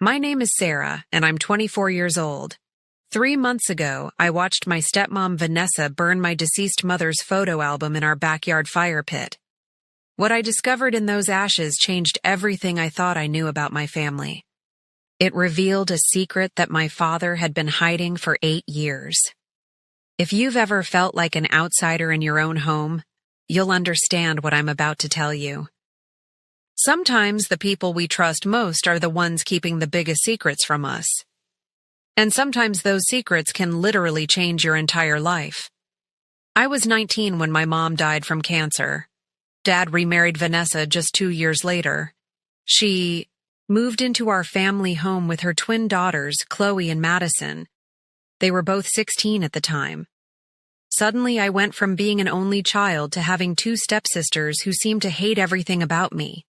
My name is Sarah, and I'm 24 years old. 3 months ago, I watched my stepmom Vanessa burn my deceased mother's photo album in our backyard fire pit. What I discovered in those ashes changed everything I thought I knew about my family. It revealed a secret that my father had been hiding for 8 years. If you've ever felt like an outsider in your own home, you'll understand what I'm about to tell you. Sometimes the people we trust most are the ones keeping the biggest secrets from us. And sometimes those secrets can literally change your entire life. I was 19 when my mom died from cancer. Dad remarried Vanessa just 2 years later. She moved into our family home with her twin daughters, Chloe and Madison. They were both 16 at the time. Suddenly, I went from being an only child to having 2 stepsisters who seemed to hate everything about me.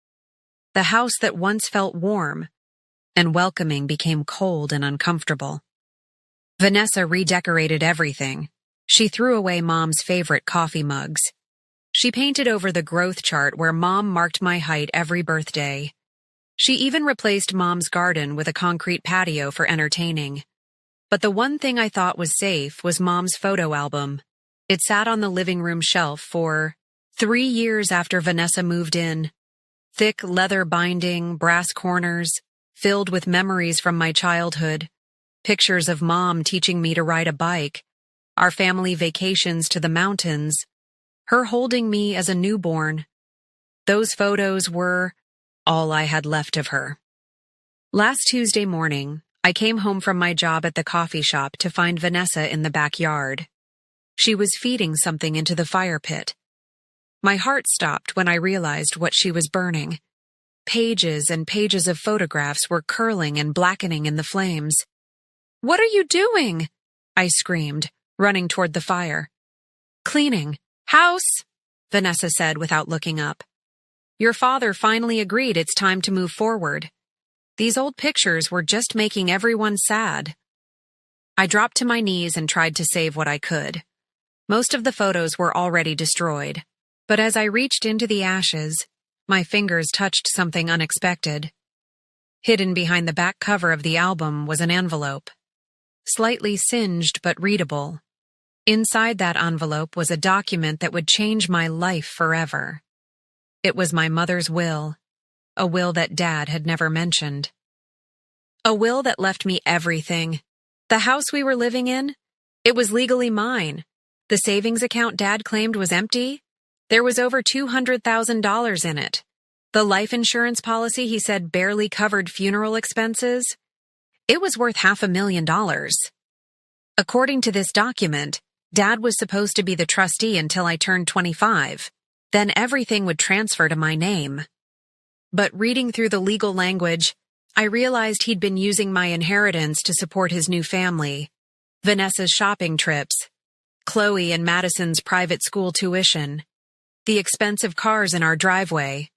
The house that once felt warm and welcoming became cold and uncomfortable. Vanessa redecorated everything. She threw away Mom's favorite coffee mugs. She painted over the growth chart where Mom marked my height every birthday. She even replaced Mom's garden with a concrete patio for entertaining. But the one thing I thought was safe was Mom's photo album. It sat on the living room shelf for 3 years after Vanessa moved in. Thick leather binding, brass corners, filled with memories from my childhood. Pictures of Mom teaching me to ride a bike, our family vacations to the mountains, her holding me as a newborn. Those photos were all I had left of her. Last Tuesday morning, I came home from my job at the coffee shop to find Vanessa in the backyard. She was feeding something into the fire pit. My heart stopped when I realized what she was burning. Pages and pages of photographs were curling and blackening in the flames. "What are you doing?" I screamed, running toward the fire. "Cleaning. House," Vanessa said without looking up. "Your father finally agreed it's time to move forward. These old pictures were just making everyone sad." I dropped to my knees and tried to save what I could. Most of the photos were already destroyed. But as I reached into the ashes, my fingers touched something unexpected. Hidden behind the back cover of the album was an envelope. Slightly singed but readable. Inside that envelope was a document that would change my life forever. It was my mother's will, a will that Dad had never mentioned. A will that left me everything. The house we were living in, it was legally mine. The savings account Dad claimed was empty. There was over $200,000 in it. The life insurance policy he said barely covered funeral expenses. It was worth $500,000. According to this document, Dad was supposed to be the trustee until I turned 25. Then everything would transfer to my name. But reading through the legal language, I realized he'd been using my inheritance to support his new family. Vanessa's shopping trips, Chloe and Madison's private school tuition, the expensive cars in our driveway.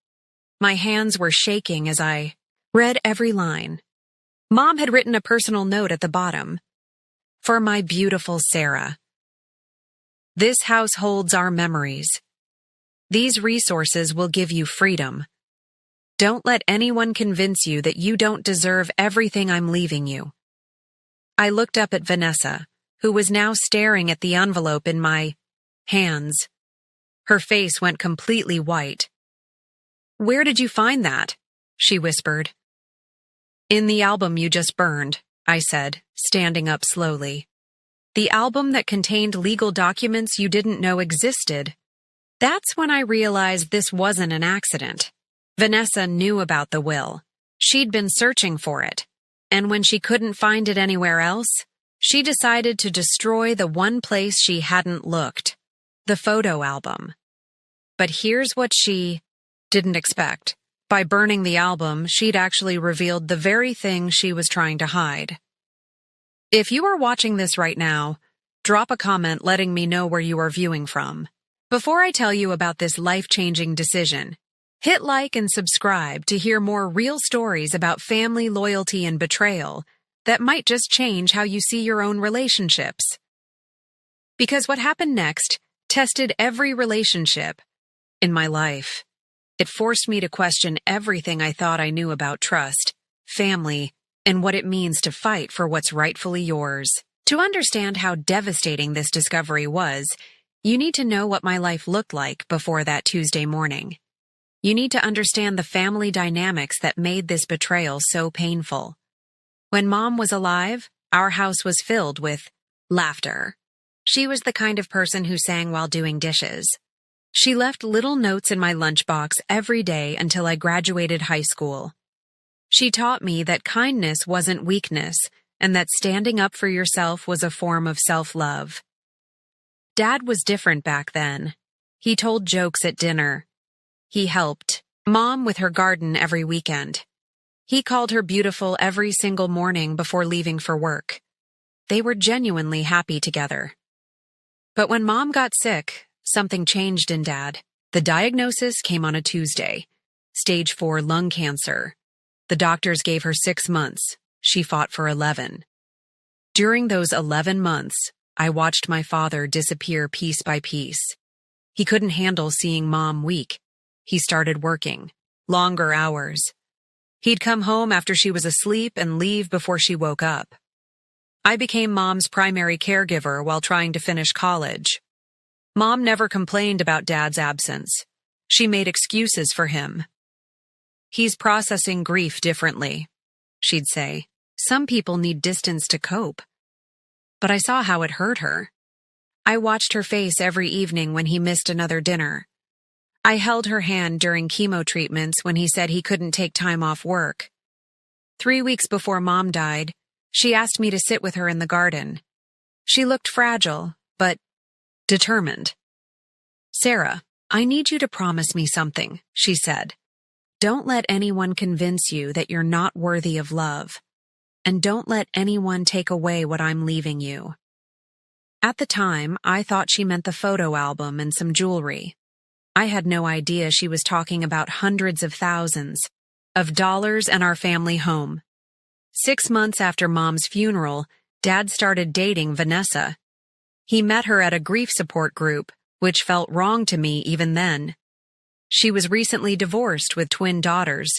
My hands were shaking as I read every line. Mom had written a personal note at the bottom. "For my beautiful Sarah. This house holds our memories. These resources will give you freedom. Don't let anyone convince you that you don't deserve everything I'm leaving you." I looked up at Vanessa, who was now staring at the envelope in my hands. Her face went completely white. "Where did you find that?" she whispered. "In the album you just burned," I said, standing up slowly. "The album that contained legal documents you didn't know existed." That's when I realized this wasn't an accident. Vanessa knew about the will. She'd been searching for it. And when she couldn't find it anywhere else, she decided to destroy the one place she hadn't looked. The photo album. But here's what she didn't expect. By burning the album, she'd actually revealed the very thing she was trying to hide. If you are watching this right now, drop a comment letting me know where you are viewing from. Before I tell you about this life-changing decision, hit like and subscribe to hear more real stories about family loyalty and betrayal that might just change how you see your own relationships. Because what happened next tested every relationship in my life. It forced me to question everything I thought I knew about trust, family, and what it means to fight for what's rightfully yours. To understand how devastating this discovery was, you need to know what my life looked like before that Tuesday morning. You need to understand the family dynamics that made this betrayal so painful. When Mom was alive, our house was filled with laughter. She was the kind of person who sang while doing dishes. She left little notes in my lunchbox every day until I graduated high school. She taught me that kindness wasn't weakness and that standing up for yourself was a form of self-love. Dad was different back then. He told jokes at dinner. He helped Mom with her garden every weekend. He called her beautiful every single morning before leaving for work. They were genuinely happy together. But when Mom got sick, something changed in Dad. The diagnosis came on a Tuesday. Stage 4 lung cancer. The doctors gave her 6 months. She fought for 11. During those 11 months, I watched my father disappear piece by piece. He couldn't handle seeing Mom weak. He started working. Longer hours. He'd come home after she was asleep and leave before she woke up. I became Mom's primary caregiver while trying to finish college. Mom never complained about Dad's absence. She made excuses for him. "He's processing grief differently," she'd say. "Some people need distance to cope." But I saw how it hurt her. I watched her face every evening when he missed another dinner. I held her hand during chemo treatments when he said he couldn't take time off work. 3 weeks before Mom died, she asked me to sit with her in the garden. She looked fragile, but determined. "Sarah, I need you to promise me something," she said. "Don't let anyone convince you that you're not worthy of love. And don't let anyone take away what I'm leaving you." At the time, I thought she meant the photo album and some jewelry. I had no idea she was talking about hundreds of thousands of dollars and our family home. 6 months after Mom's funeral, Dad started dating Vanessa. He met her at a grief support group, which felt wrong to me even then. She was recently divorced with twin daughters.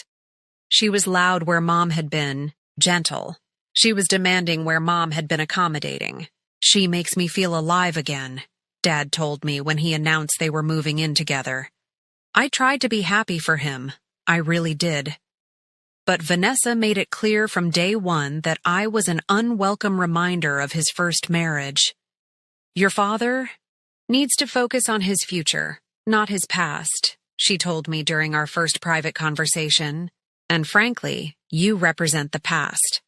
She was loud where Mom had been gentle. She was demanding where Mom had been accommodating. "She makes me feel alive again," Dad told me when he announced they were moving in together. I tried to be happy for him. I really did. But Vanessa made it clear from day one that I was an unwelcome reminder of his first marriage. "Your father needs to focus on his future, not his past," she told me during our first private conversation. "And frankly, you represent the past."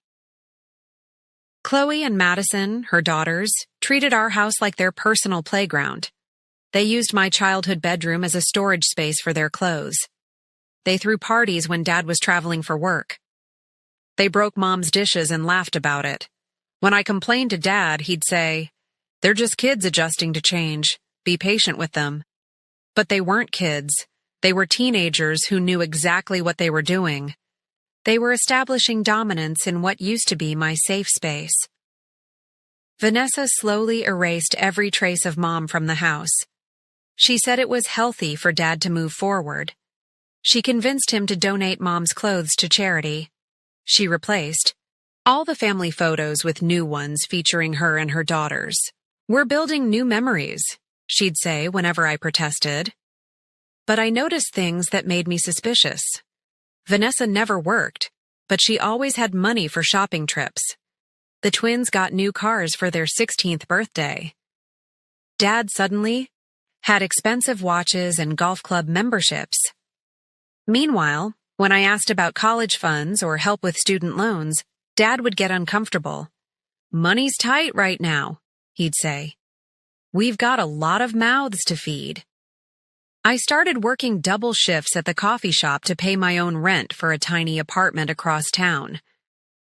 Chloe and Madison, her daughters, treated our house like their personal playground. They used my childhood bedroom as a storage space for their clothes. They threw parties when Dad was traveling for work. They broke Mom's dishes and laughed about it. When I complained to Dad, he'd say, "They're just kids adjusting to change. Be patient with them." But they weren't kids. They were teenagers who knew exactly what they were doing. They were establishing dominance in what used to be my safe space. Vanessa slowly erased every trace of Mom from the house. She said it was healthy for Dad to move forward. She convinced him to donate Mom's clothes to charity. She replaced all the family photos with new ones featuring her and her daughters. "We're building new memories," she'd say whenever I protested. But I noticed things that made me suspicious. Vanessa never worked, but she always had money for shopping trips. The twins got new cars for their 16th birthday. Dad suddenly had expensive watches and golf club memberships. Meanwhile, when I asked about college funds or help with student loans, Dad would get uncomfortable. "Money's tight right now," he'd say. "We've got a lot of mouths to feed." I started working double shifts at the coffee shop to pay my own rent for a tiny apartment across town.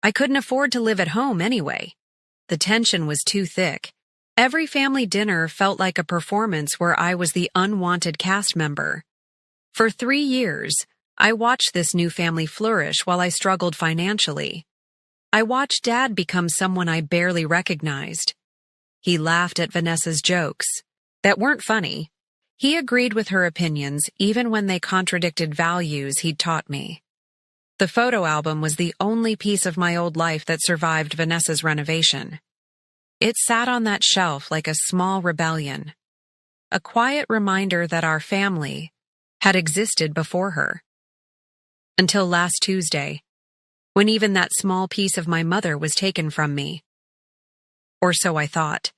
I couldn't afford to live at home anyway. The tension was too thick. Every family dinner felt like a performance where I was the unwanted cast member. For 3 years, I watched this new family flourish while I struggled financially. I watched Dad become someone I barely recognized. He laughed at Vanessa's jokes that weren't funny. He agreed with her opinions even when they contradicted values he'd taught me. The photo album was the only piece of my old life that survived Vanessa's renovation. It sat on that shelf like a small rebellion, a quiet reminder that our family had existed before her. Until last Tuesday, when even that small piece of my mother was taken from me. Or so I thought.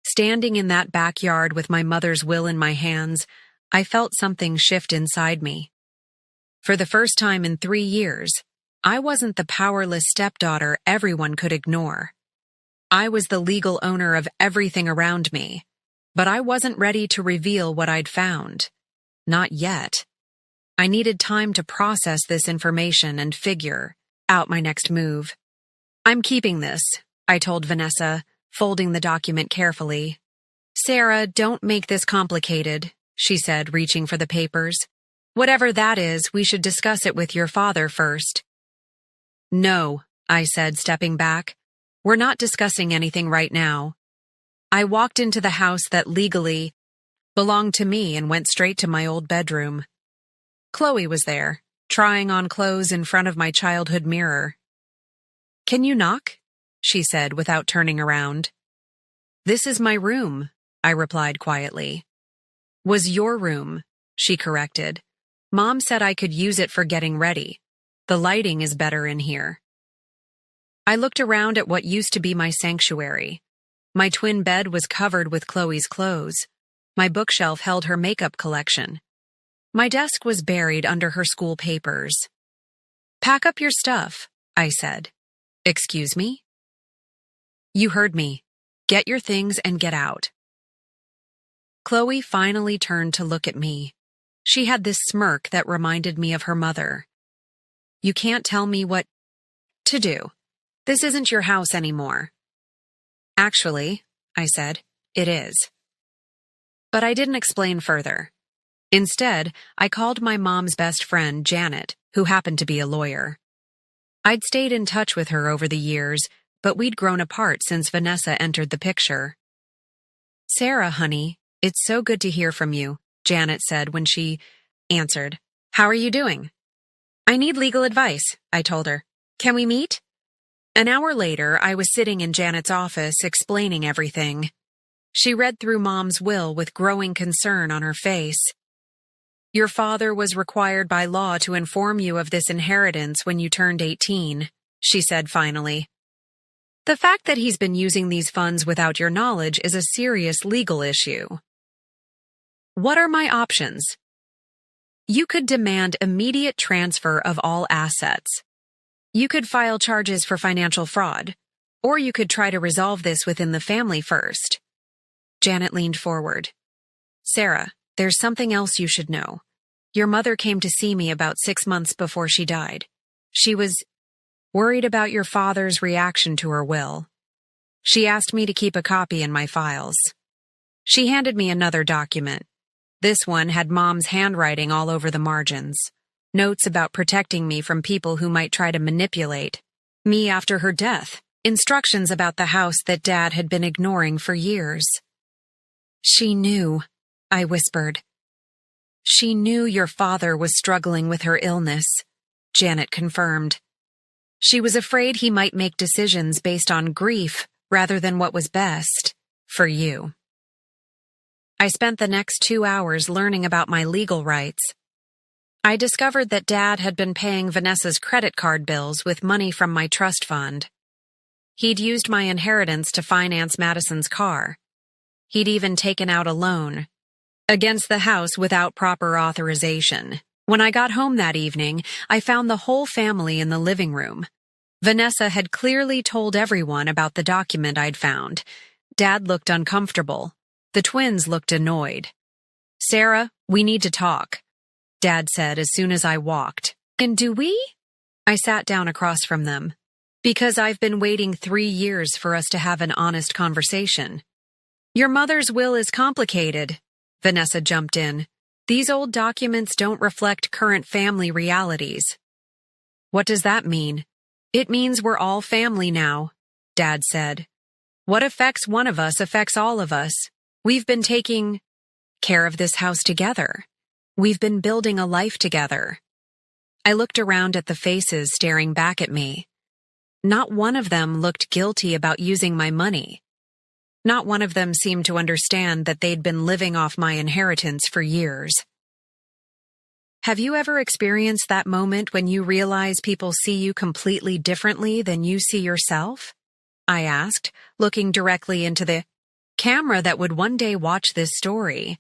Standing in that backyard with my mother's will in my hands, I felt something shift inside me. For the first time in 3 years, I wasn't the powerless stepdaughter everyone could ignore. I was the legal owner of everything around me, but I wasn't ready to reveal what I'd found. Not yet. I needed time to process this information and figure out my next move. "I'm keeping this," I told Vanessa, folding the document carefully. "Sarah, don't make this complicated," she said, reaching for the papers. "Whatever that is, we should discuss it with your father first." "No," I said, stepping back. "We're not discussing anything right now." I walked into the house that legally belonged to me and went straight to my old bedroom. Chloe was there, trying on clothes in front of my childhood mirror. "Can you knock?" she said without turning around. "This is my room," I replied quietly. "Was your room," she corrected. "Mom said I could use it for getting ready. The lighting is better in here." I looked around at what used to be my sanctuary. My twin bed was covered with Chloe's clothes. My bookshelf held her makeup collection. My desk was buried under her school papers. "Pack up your stuff," I said. "Excuse me?" "You heard me. Get your things and get out." Chloe finally turned to look at me. She had this smirk that reminded me of her mother. "You can't tell me what to do. This isn't your house anymore." "Actually," I said, "it is." But I didn't explain further. Instead, I called my mom's best friend, Janet, who happened to be a lawyer. I'd stayed in touch with her over the years, but we'd grown apart since Vanessa entered the picture. "Sarah, honey, it's so good to hear from you," Janet said when she answered. "How are you doing?" "I need legal advice," I told her. "Can we meet?" An hour later, I was sitting in Janet's office explaining everything. She read through Mom's will with growing concern on her face. "Your father was required by law to inform you of this inheritance when you turned 18, she said finally. "The fact that he's been using these funds without your knowledge is a serious legal issue." "What are my options?" "You could demand immediate transfer of all assets. You could file charges for financial fraud, or you could try to resolve this within the family first." Janet leaned forward. "Sarah, there's something else you should know. Your mother came to see me about 6 months before she died. She was worried about your father's reaction to her will. She asked me to keep a copy in my files." She handed me another document. This one had Mom's handwriting all over the margins. Notes about protecting me from people who might try to manipulate me after her death. Instructions about the house that Dad had been ignoring for years. "She knew," I whispered. "She knew your father was struggling with her illness," Janet confirmed. "She was afraid he might make decisions based on grief rather than what was best for you." I spent the next 2 hours learning about my legal rights. I discovered that Dad had been paying Vanessa's credit card bills with money from my trust fund. He'd used my inheritance to finance Madison's car. He'd even taken out a loan against the house without proper authorization. When I got home that evening, I found the whole family in the living room. Vanessa had clearly told everyone about the document I'd found. Dad looked uncomfortable. The twins looked annoyed. "Sarah, we need to talk," Dad said as soon as I walked. "And do we?" I sat down across from them. "Because I've been waiting 3 years for us to have an honest conversation." "Your mother's will is complicated," Vanessa jumped in. "These old documents don't reflect current family realities." "What does that mean?" "It means we're all family now," Dad said. "What affects one of us affects all of us. We've been taking care of this house together. We've been building a life together." I looked around at the faces staring back at me. Not one of them looked guilty about using my money. Not one of them seemed to understand that they'd been living off my inheritance for years. Have you ever experienced that moment when you realize people see you completely differently than you see yourself? I asked, looking directly into the camera that would one day watch this story.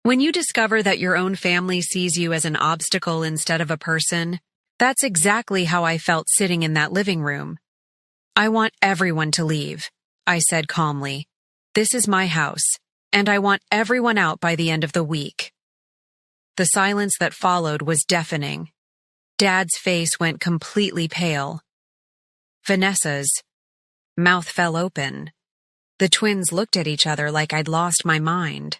When you discover that your own family sees you as an obstacle instead of a person, that's exactly how I felt sitting in that living room. I want everyone to leave, I said calmly. This is my house, and I want everyone out by the end of the week. The silence that followed was deafening. Dad's face went completely pale. Vanessa's mouth fell open. The twins looked at each other like I'd lost my mind.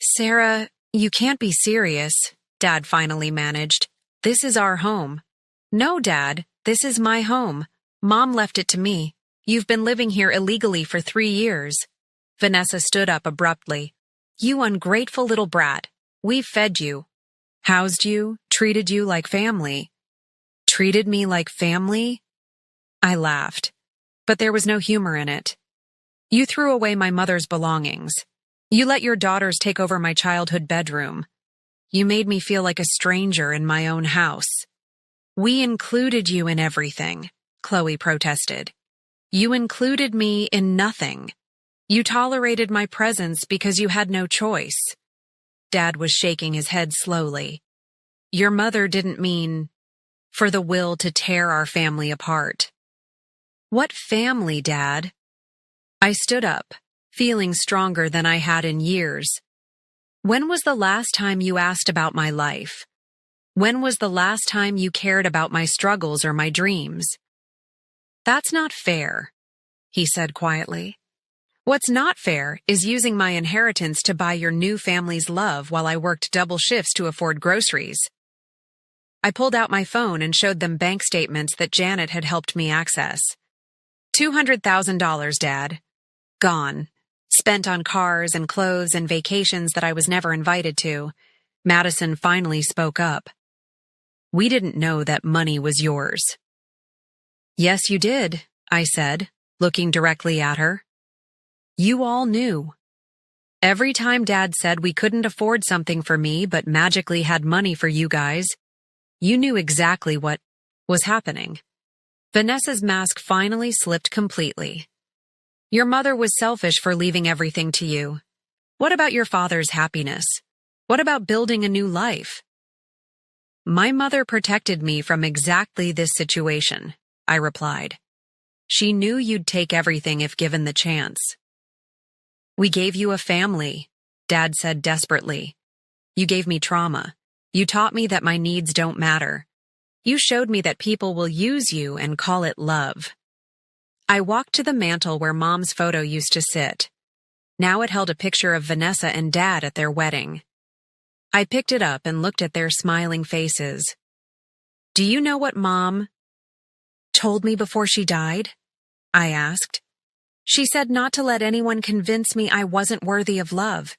Sarah, you can't be serious, Dad finally managed. This is our home. No, Dad, this is my home. Mom left it to me. You've been living here illegally for 3 years. Vanessa stood up abruptly. You ungrateful little brat. We've fed you, housed you, treated you like family. Treated me like family? I laughed, but there was no humor in it. You threw away my mother's belongings. You let your daughters take over my childhood bedroom. You made me feel like a stranger in my own house. We included you in everything, Chloe protested. You included me in nothing. You tolerated my presence because you had no choice. Dad was shaking his head slowly. Your mother didn't mean for the will to tear our family apart. What family, Dad? I stood up, feeling stronger than I had in years. When was the last time you asked about my life? When was the last time you cared about my struggles or my dreams? That's not fair, he said quietly. What's not fair is using my inheritance to buy your new family's love while I worked double shifts to afford groceries. I pulled out my phone and showed them bank statements that Janet had helped me access. $200,000, Dad. Gone. Spent on cars and clothes and vacations that I was never invited to. Madison finally spoke up. We didn't know that money was yours. Yes, you did, I said, looking directly at her. You all knew. Every time Dad said we couldn't afford something for me but magically had money for you guys, you knew exactly what was happening. Vanessa's mask finally slipped completely. Your mother was selfish for leaving everything to you. What about your father's happiness? What about building a new life? My mother protected me from exactly this situation, I replied. She knew you'd take everything if given the chance. We gave you a family, Dad said desperately. You gave me trauma. You taught me that my needs don't matter. You showed me that people will use you and call it love. I walked to the mantel where Mom's photo used to sit. Now it held a picture of Vanessa and Dad at their wedding. I picked it up and looked at their smiling faces. Do you know what Mom told me before she died? I asked. She said not to let anyone convince me I wasn't worthy of love.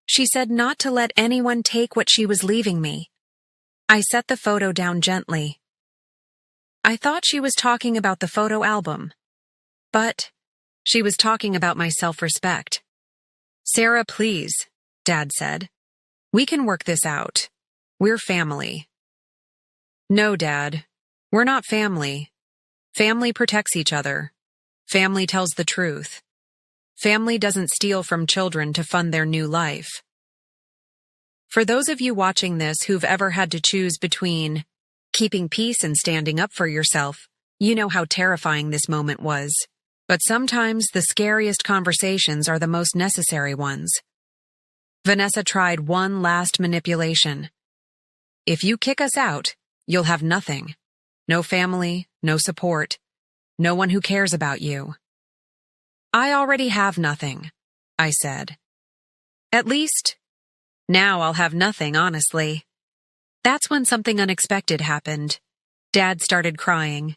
She said not to let anyone take what she was leaving me. I set the photo down gently. I thought she was talking about the photo album. But she was talking about my self-respect. Sarah, please, Dad said. We can work this out. We're family. No, Dad. We're not family. Family protects each other. Family tells the truth. Family doesn't steal from children to fund their new life. For those of you watching this who've ever had to choose between keeping peace and standing up for yourself, you know how terrifying this moment was. But sometimes the scariest conversations are the most necessary ones. Vanessa tried one last manipulation. If you kick us out, you'll have nothing. No family, no support, no one who cares about you. I already have nothing, I said. At least, now I'll have nothing, honestly. That's when something unexpected happened. Dad started crying.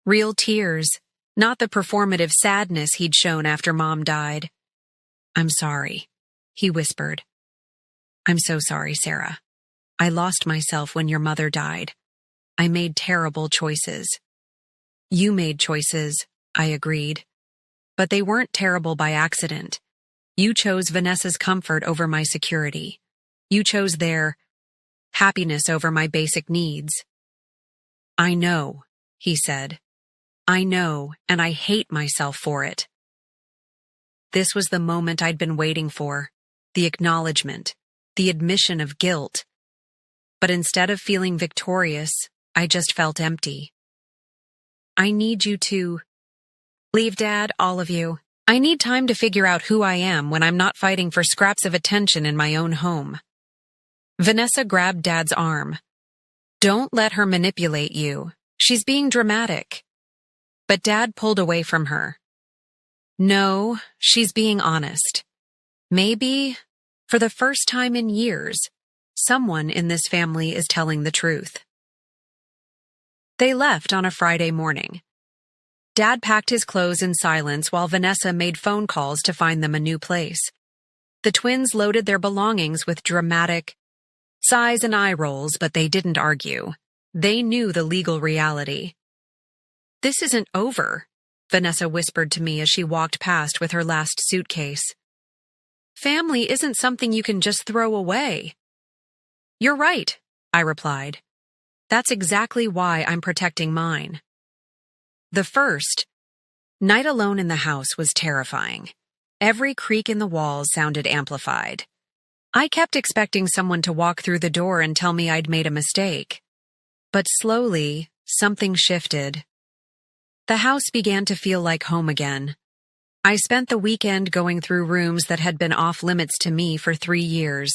Real tears. Not the performative sadness he'd shown after Mom died. I'm sorry, he whispered. I'm so sorry, Sarah. I lost myself when your mother died. I made terrible choices. You made choices, I agreed. But they weren't terrible by accident. You chose Vanessa's comfort over my security. You chose their happiness over my basic needs. I know, he said. I know, and I hate myself for it. This was the moment I'd been waiting for, the acknowledgement, the admission of guilt. But instead of feeling victorious, I just felt empty. I need you to leave, Dad, all of you. I need time to figure out who I am when I'm not fighting for scraps of attention in my own home. Vanessa grabbed Dad's arm. Don't let her manipulate you. She's being dramatic. But Dad pulled away from her. No, she's being honest. Maybe, for the first time in years, someone in this family is telling the truth. They left on a Friday morning. Dad packed his clothes in silence while Vanessa made phone calls to find them a new place. The twins loaded their belongings with dramatic sighs and eye rolls, but they didn't argue. They knew the legal reality. This isn't over, Vanessa whispered to me as she walked past with her last suitcase. Family isn't something you can just throw away. You're right, I replied. That's exactly why I'm protecting mine. The first night alone in the house was terrifying. Every creak in the walls sounded amplified. I kept expecting someone to walk through the door and tell me I'd made a mistake. But slowly, something shifted. The house began to feel like home again. I spent the weekend going through rooms that had been off limits to me for 3 years.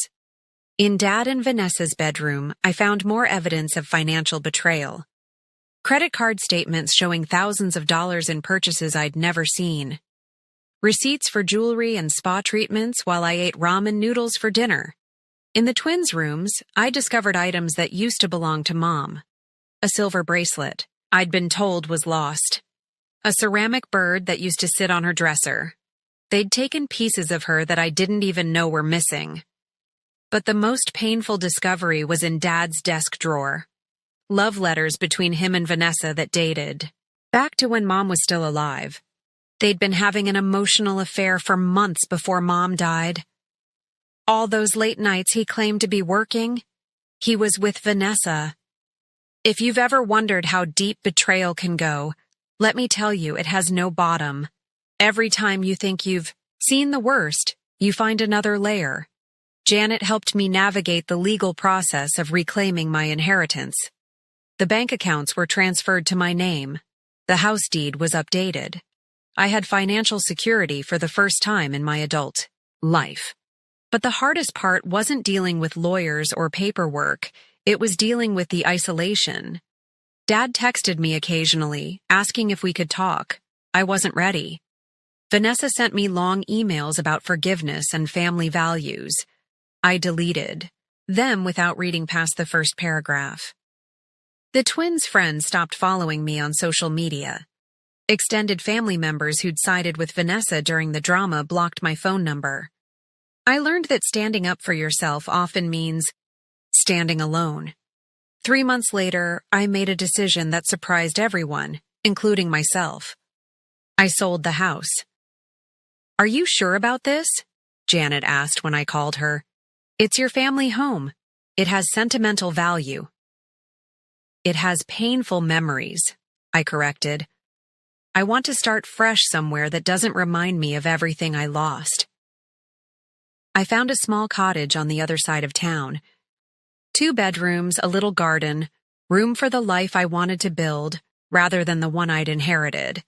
In Dad and Vanessa's bedroom, I found more evidence of financial betrayal. Credit card statements showing thousands of dollars in purchases I'd never seen. Receipts for jewelry and spa treatments while I ate ramen noodles for dinner. In the twins' rooms, I discovered items that used to belong to Mom. A silver bracelet I'd been told was lost. A ceramic bird that used to sit on her dresser. They'd taken pieces of her that I didn't even know were missing. But the most painful discovery was in Dad's desk drawer. Love letters between him and Vanessa that dated back to when Mom was still alive. They'd been having an emotional affair for months before Mom died. All those late nights he claimed to be working, he was with Vanessa. If you've ever wondered how deep betrayal can go, let me tell you it has no bottom. Every time you think you've seen the worst, you find another layer. Janet helped me navigate the legal process of reclaiming my inheritance. The bank accounts were transferred to my name. The house deed was updated. I had financial security for the first time in my adult life. But the hardest part wasn't dealing with lawyers or paperwork. It was dealing with the isolation. Dad texted me occasionally, asking if we could talk. I wasn't ready. Vanessa sent me long emails about forgiveness and family values. I deleted them without reading past the first paragraph. The twins' friends stopped following me on social media. Extended family members who'd sided with Vanessa during the drama blocked my phone number. I learned that standing up for yourself often means standing alone. 3 months later, I made a decision that surprised everyone, including myself. I sold the house. Are you sure about this? Janet asked when I called her. It's your family home. It has sentimental value. It has painful memories, I corrected. I want to start fresh somewhere that doesn't remind me of everything I lost. I found a small cottage on the other side of town. 2 bedrooms, a little garden, room for the life I wanted to build, rather than the one I'd inherited.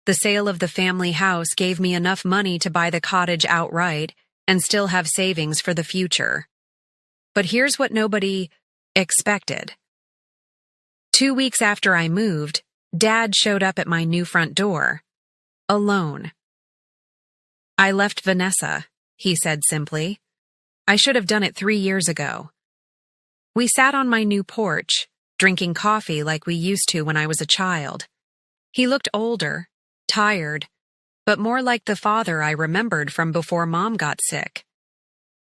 The sale of the family house gave me enough money to buy the cottage outright and still have savings for the future. But here's what nobody expected. 2 weeks after I moved, Dad showed up at my new front door. Alone. I left Vanessa, he said simply. I should have done it 3 years ago. We sat on my new porch, drinking coffee like we used to when I was a child. He looked older, tired, but more like the father I remembered from before Mom got sick.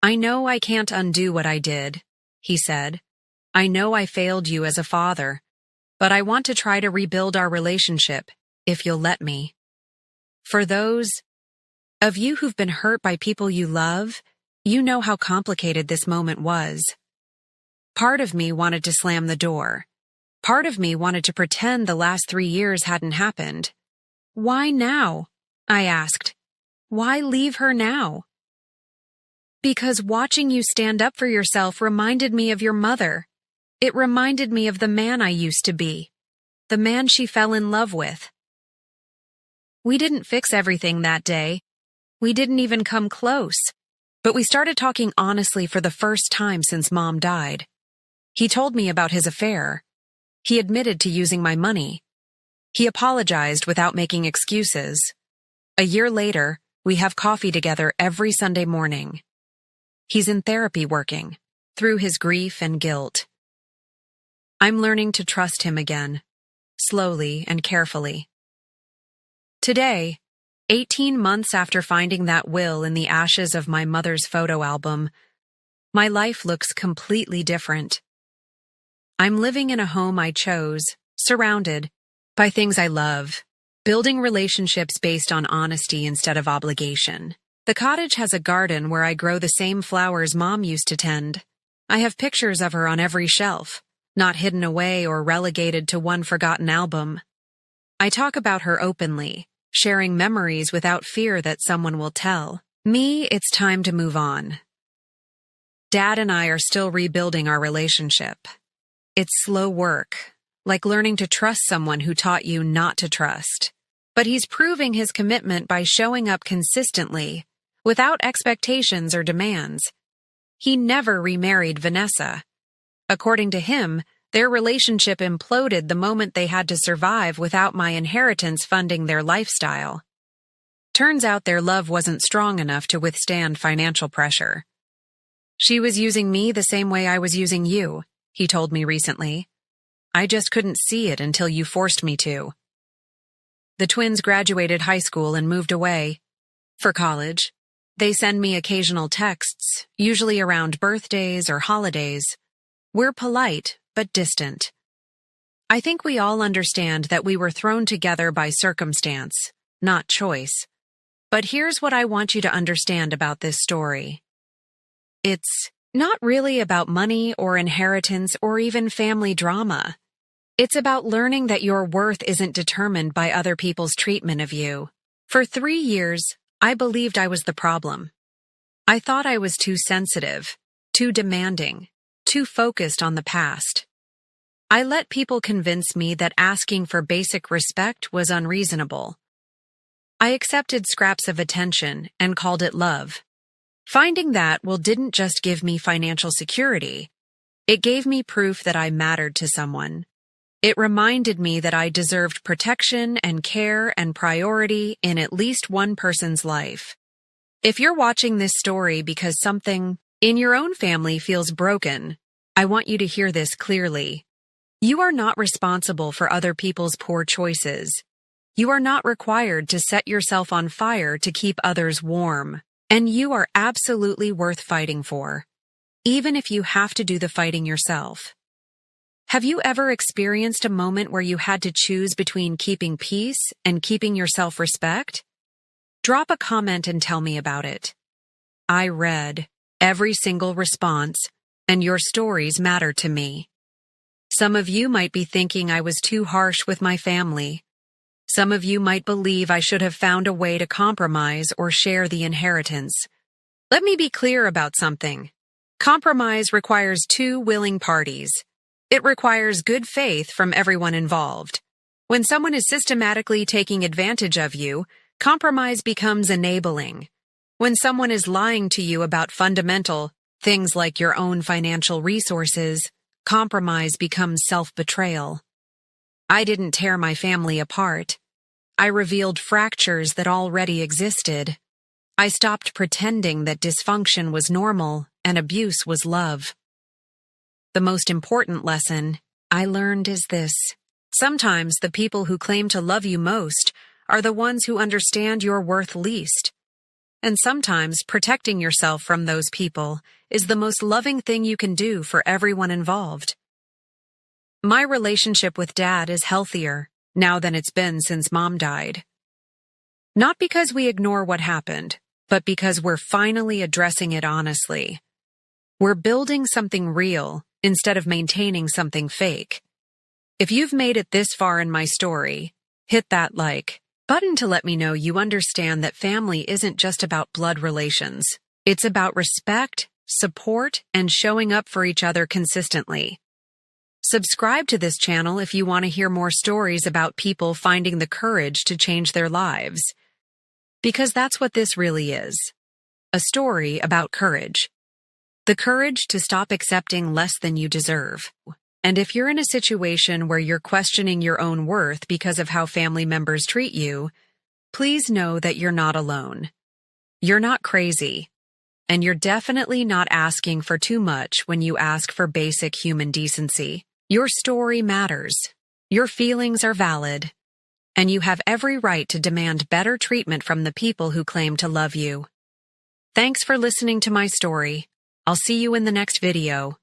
I know I can't undo what I did, he said, I know I failed you as a father, but I want to try to rebuild our relationship, if you'll let me. For those of you who've been hurt by people you love, you know how complicated this moment was. Part of me wanted to slam the door. Part of me wanted to pretend the last 3 years hadn't happened. Why now? I asked. Why leave her now? Because watching you stand up for yourself reminded me of your mother. It reminded me of the man I used to be, the man she fell in love with. We didn't fix everything that day. We didn't even come close. But we started talking honestly for the first time since Mom died. He told me about his affair. He admitted to using my money. He apologized without making excuses. A year later, we have coffee together every Sunday morning. He's in therapy working, through his grief and guilt. I'm learning to trust him again, slowly and carefully. Today, 18 months after finding that will in the ashes of my mother's photo album, my life looks completely different. I'm living in a home I chose, surrounded by things I love, building relationships based on honesty instead of obligation. The cottage has a garden where I grow the same flowers Mom used to tend. I have pictures of her on every shelf, not hidden away or relegated to one forgotten album. I talk about her openly, sharing memories without fear that someone will tell. Me, it's time to move on. Dad and I are still rebuilding our relationship. It's slow work, like learning to trust someone who taught you not to trust. But he's proving his commitment by showing up consistently, without expectations or demands. He never remarried Vanessa. According to him, their relationship imploded the moment they had to survive without my inheritance funding their lifestyle. Turns out their love wasn't strong enough to withstand financial pressure. She was using me the same way I was using you, he told me recently. I just couldn't see it until you forced me to. The twins graduated high school and moved away. For college, they send me occasional texts, usually around birthdays or holidays. We're polite, but distant. I think we all understand that we were thrown together by circumstance, not choice. But here's what I want you to understand about this story. It's not really about money or inheritance or even family drama. It's about learning that your worth isn't determined by other people's treatment of you. For 3 years, I believed I was the problem. I thought I was too sensitive, too demanding, too focused on the past. I let people convince me that asking for basic respect was unreasonable. I accepted scraps of attention and called it love. Finding that didn't just give me financial security. It gave me proof that I mattered to someone. It reminded me that I deserved protection and care and priority in at least one person's life. If you're watching this story because something in your own family feels broken, I want you to hear this clearly. You are not responsible for other people's poor choices. You are not required to set yourself on fire to keep others warm, and you are absolutely worth fighting for, even if you have to do the fighting yourself. Have you ever experienced a moment where you had to choose between keeping peace and keeping your self-respect? Drop a comment and tell me about it. I read every single response, and your stories matter to me. Some of you might be thinking I was too harsh with my family. Some of you might believe I should have found a way to compromise or share the inheritance. Let me be clear about something. Compromise requires 2 willing parties. It requires good faith from everyone involved. When someone is systematically taking advantage of you, compromise becomes enabling. When someone is lying to you about fundamental things like your own financial resources, compromise becomes self-betrayal. I didn't tear my family apart. I revealed fractures that already existed. I stopped pretending that dysfunction was normal and abuse was love. The most important lesson I learned is this. Sometimes the people who claim to love you most are the ones who understand your worth least. And sometimes protecting yourself from those people is the most loving thing you can do for everyone involved. My relationship with Dad is healthier now than it's been since Mom died. Not because we ignore what happened, but because we're finally addressing it honestly. We're building something real instead of maintaining something fake. If you've made it this far in my story, hit that like button to let me know you understand that family isn't just about blood relations. It's about respect, support, and showing up for each other consistently. Subscribe to this channel if you want to hear more stories about people finding the courage to change their lives. Because that's what this really is. A story about courage. The courage to stop accepting less than you deserve. And if you're in a situation where you're questioning your own worth because of how family members treat you, please know that you're not alone. You're not crazy. And you're definitely not asking for too much when you ask for basic human decency. Your story matters. Your feelings are valid. And you have every right to demand better treatment from the people who claim to love you. Thanks for listening to my story. I'll see you in the next video.